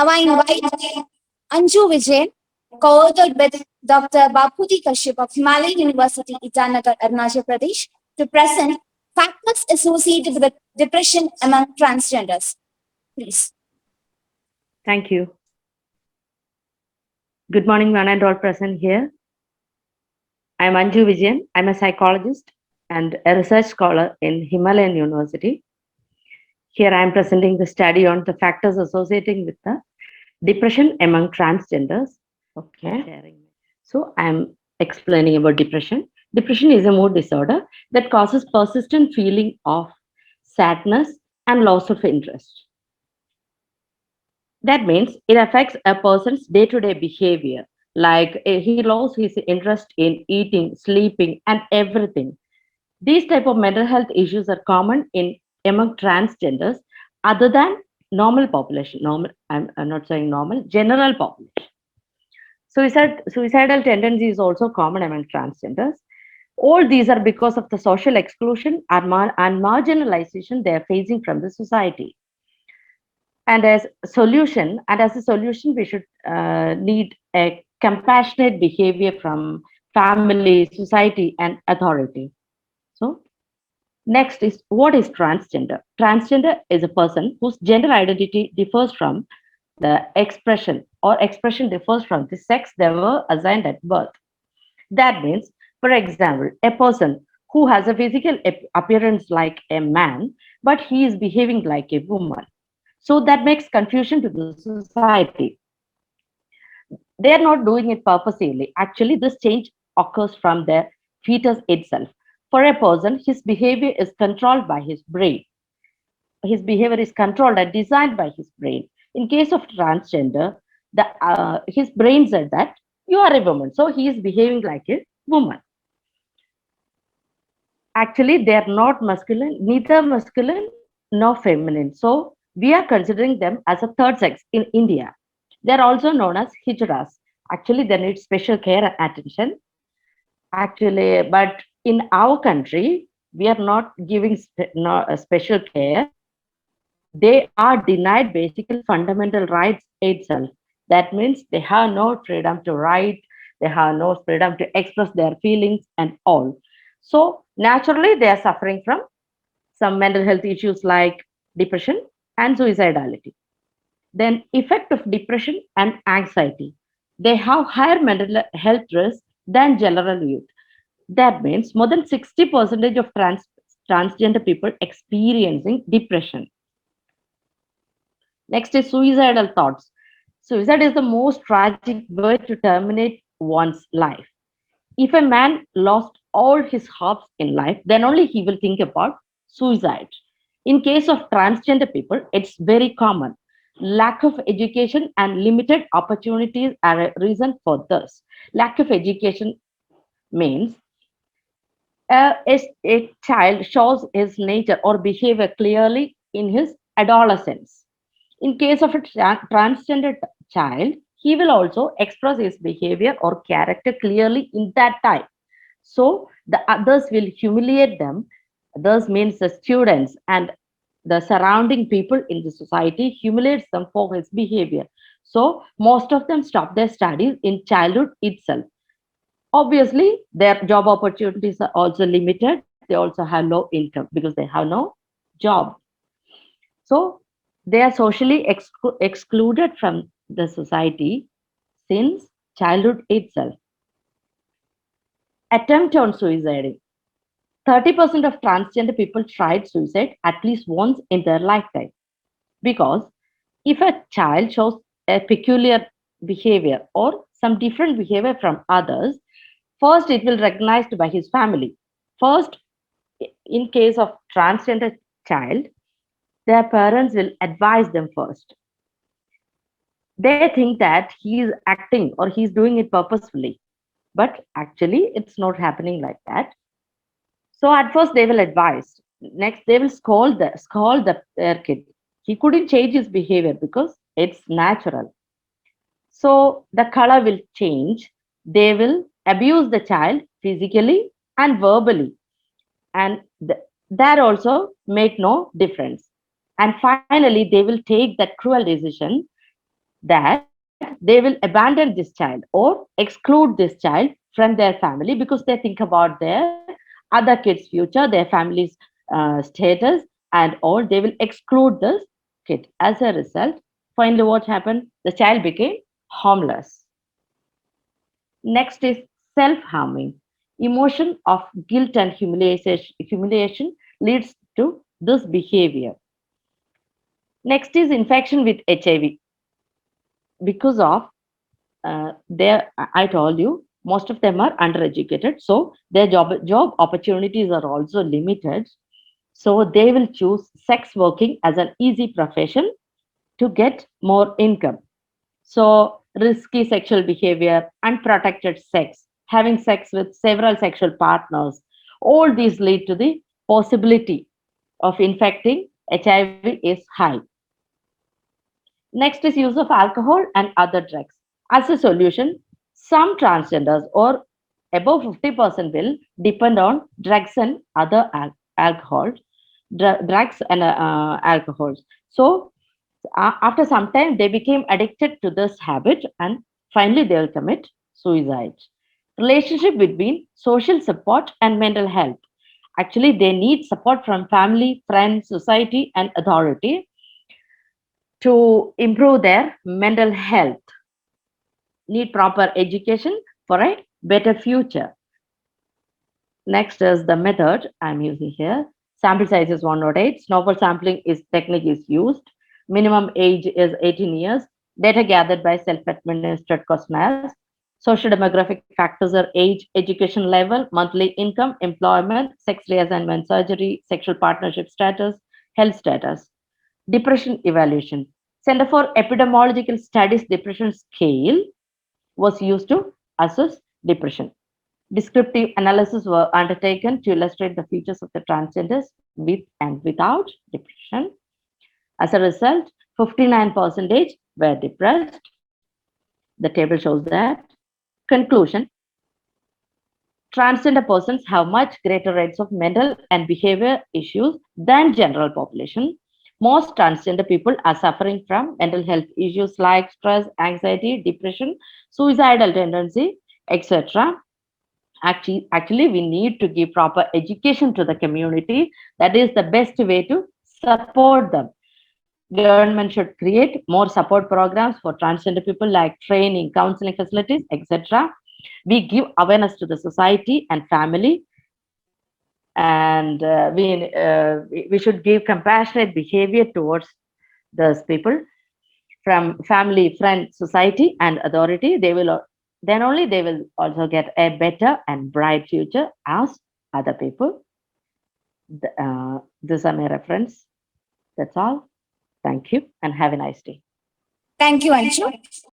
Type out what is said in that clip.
Now I invite Anju Vijayan, co-authored with Dr. Baputi Kashyap of Himalayan University, Itanagar, Arunachal Pradesh, to present factors associated with depression among transgenders. Please. Thank you. Good morning, one and all present here. I am Anju Vijayan. I am a psychologist and a research scholar in Himalayan University. Here I am presenting the study on the factors associating with the depression among transgenders. Okay. So I am explaining about depression. Depression is a mood disorder that causes persistent feeling of sadness and loss of interest. That means it affects a person's day-to-day behavior, like he lost his interest in eating, sleeping, and everything. These type of mental health issues are common in among transgenders, other than normal population. Normal, I'm not saying normal, general population. Suicidal tendency is also common among transgenders. All these are because of the social exclusion and marginalization they are facing from the society. And as a solution, we should need a compassionate behavior from family, society, and authority. So next is, what is transgender? Transgender is a person whose gender identity differs from the expression differs from the sex they were assigned at birth. That means, for example, a person who has a physical appearance like a man, but he is behaving like a woman. So that makes confusion to the society. They are not doing it purposely. Actually, this change occurs from the fetus itself. For a person, his behavior is controlled by his brain. His behavior is controlled and designed by his brain. In case of transgender, his brain said that you are a woman, so he is behaving like a woman. Actually, they are not masculine, neither masculine nor feminine. So we are considering them as a third sex in India. They are also known as hijras. Actually, they need special care and attention. Actually, but in our country, we are not giving special care. They are denied basically fundamental rights itself. That means they have no freedom to write, they have no freedom to express their feelings and all. So naturally, they are suffering from some mental health issues like depression and suicidality. Then effect of depression and anxiety. They have higher mental health risk than general youth. That means more than 60% of transgender people experiencing depression. Next is suicidal thoughts. Suicide is the most tragic way to terminate one's life. If a man lost all his hopes in life, then only he will think about suicide. In case of transgender people, it's very common. Lack of education and limited opportunities are a reason for this. Lack of education means a child shows his nature or behavior clearly in his adolescence. In case of a transgender child, he will also express his behavior or character clearly in that time. So the others will humiliate them. Thus means the students and the surrounding people in the society humiliates them for his behavior. So most of them stop their studies in childhood itself. Obviously, their job opportunities are also limited. They also have low income because they have no job. So they are socially excluded from the society since childhood itself. Attempt on suicide. 30% of transgender people tried suicide at least once in their lifetime. Because if a child shows a peculiar behavior or some different behavior from others, first it will recognized by his family. First, in case of transgender child, their parents will advise them first. They think that he is acting or he's doing it purposefully, but actually it's not happening like that. So at first they will advise. Next they will scold their kid. He couldn't change his behavior because it's natural. So the color will change. They will abuse the child physically and verbally, and that also make no difference. And finally, they will take that cruel decision. that they will abandon this child or exclude this child from their family because they think about their other kids' future, their family's status, and all. They will exclude this kid. As a result, finally, what happened? The child became homeless. Next is self harming. Emotion of guilt and humiliation leads to this behavior. Next is infection with HIV because of their, I told you, most of them are undereducated, so their job opportunities are also limited. So they will choose sex working as an easy profession to get more income. So risky sexual behavior, unprotected sex, having sex with several sexual partners, all these lead to the possibility of infecting HIV is high. Next is use of alcohol and other drugs. As a solution, some transgenders or above 50% will depend on drugs and other alcohols, drugs and alcohols. So after some time, they became addicted to this habit and finally they will commit suicide. Relationship between social support and mental health. Actually, they need support from family, friends, society, and authority to improve their mental health, need proper education for a better future. Next is the method I'm using here. Sample size is 108. Snowball sampling is technique is used. Minimum age is 18 years. Data gathered by self-administered questionnaires. Social demographic factors are age, education level, monthly income, employment, sex reassignment surgery, sexual partnership status, health status. Depression evaluation. Center for Epidemiological Studies depression scale was used to assess depression. Descriptive analysis were undertaken to illustrate the features of the transgenders with and without depression. As a result, 59% were depressed. The table shows that. Conclusion: transgender persons have much greater rates of mental and behavior issues than general population. Most transgender people are suffering from mental health issues like stress, anxiety, depression, suicidal tendency, etc. Actually, we need to give proper education to the community. That is the best way to support them. Government should create more support programs for transgender people like training, counseling facilities, etc. We give awareness to the society and family, and we should give compassionate behavior towards those people from family, friends, society, and authority. They will then only they will also get a better and bright future as other people. These are my reference. That's all. Thank you and have a nice day. Thank you, Anju.